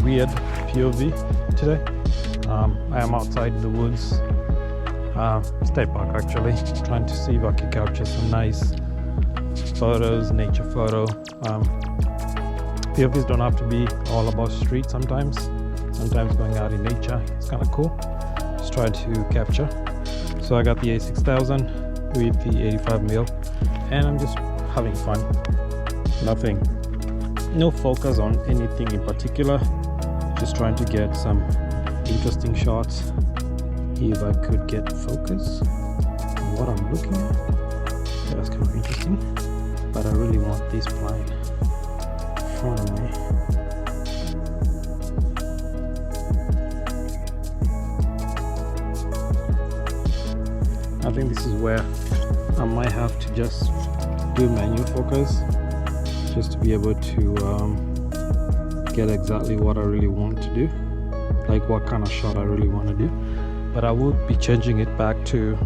weird POV today. I am outside in the woods, state park actually, trying to see if I can capture some nice photos, nature photo. POVs don't have to be all about street sometimes. Sometimes going out in nature, it's kind of cool. Just try to capture. So I got the a6000 with the 85mm, and I'm just having fun. No focus on anything in particular. Just trying to get some interesting shots. If I could get focus on what I'm looking at, that's kind of interesting. But I really want this plane in front of me. I think this is where I might have to just do manual focus, just to be able to get exactly what I really want to do, like what kind of shot I really want to do. But I would be changing it back to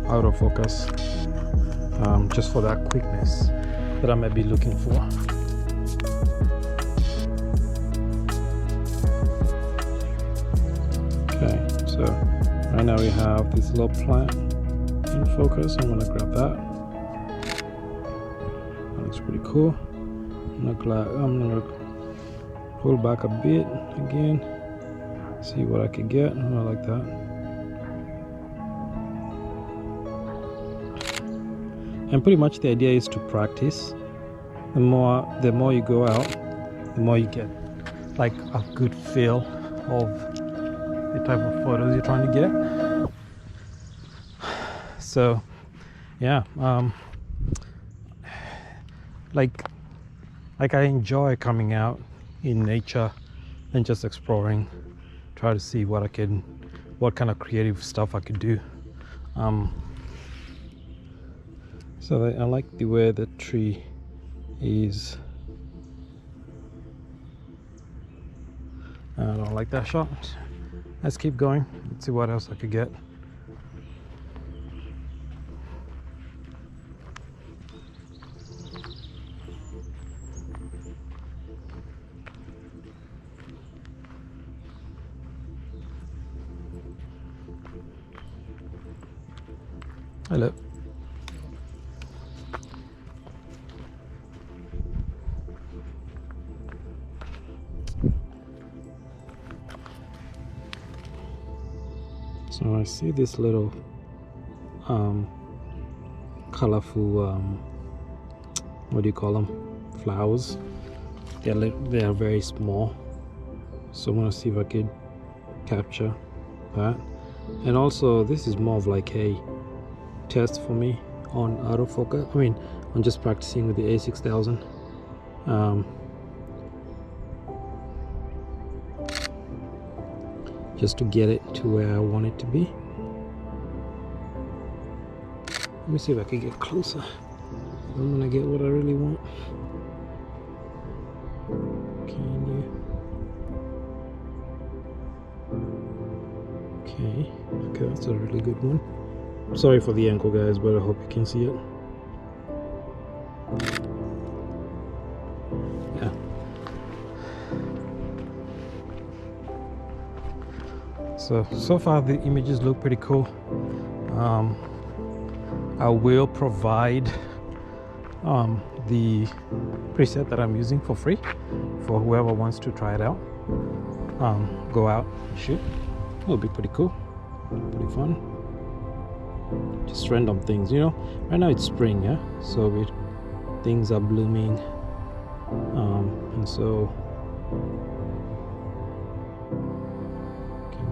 autofocus, just for that quickness that I might be looking for. Okay, so right now we have this little plant in focus. I'm gonna grab that. That looks pretty cool. I'm gonna pull back a bit again, see what I can get. I like that. And pretty much the idea is to practice. The more you go out, the more you get like a good feel of the type of photos you're trying to get. So yeah, like I enjoy coming out in nature and just exploring, try to see what kind of creative stuff I could do. So I like the way the tree is. I don't like that shot. Let's keep going. Let's see what else I could get. Hello. So I see this little colorful what do you call them, flowers. They are very small, so I'm gonna see if I could capture that. And also this is more of like a test for me on autofocus. I mean, I'm just practicing with the a6000. Just to get it to where I want it to be. Let me see if I can get closer. I'm gonna get what I really want. Can you? Okay, that's a really good one. Sorry for the angle, guys, but I hope you can see it. Yeah. So far the images look pretty cool. I will provide the preset that I'm using for free for whoever wants to try it out. Go out and shoot. It'll be pretty cool, pretty fun. Just random things, you know. Right now it's spring, yeah, so things are blooming, and so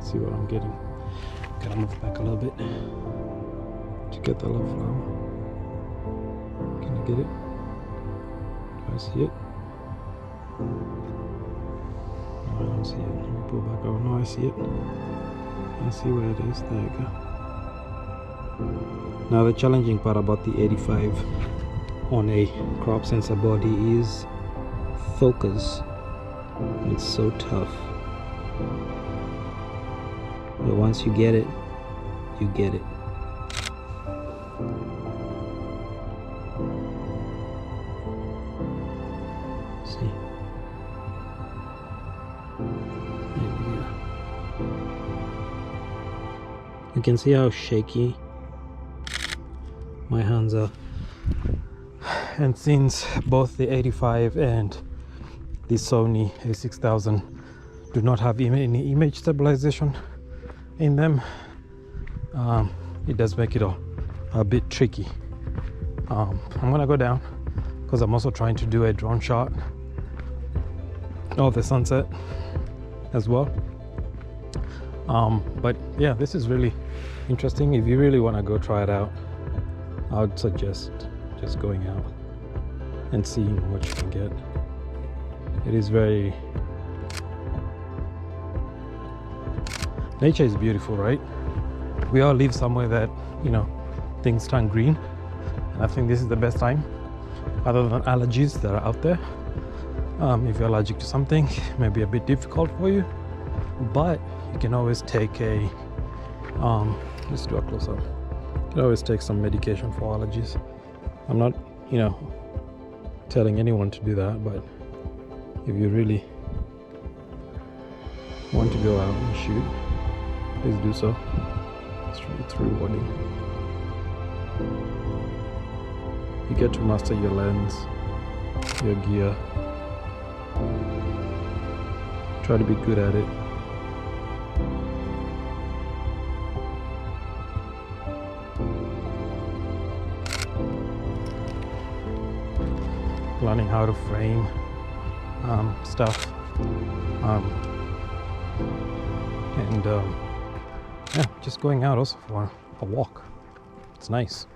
see what I'm getting. Gotta move back a little bit to get the little flower. Can I get it? Do I see it? No, I don't see it. Let me pull back over. No, I see it. I see where it is. There you go. Now the challenging part about the 85 on a crop sensor body is focus. It's so tough. But once you get it, you get it. See? You can see how shaky my hands are. And since both the 85 and the Sony a6000 do not have any image stabilization in them, it does make it a bit tricky. I'm gonna go down because I'm also trying to do a drone shot of the sunset as well. But yeah, this is really interesting. If you really want to go try it out, I would suggest just going out and seeing what you can get. It is very... Nature is beautiful, right? We all live somewhere that, you know, things turn green, and I think this is the best time, other than allergies that are out there. If you're allergic to something, it may be a bit difficult for you, but you can always take a let's do a close-up. You can always take some medication for allergies. I'm not, you know, telling anyone to do that, but if you really want to go out and shoot, please do so. It's rewarding. You get to master your lens, your gear. Try to be good at it. Learning how to frame stuff, and yeah, just going out also for a walk. It's nice.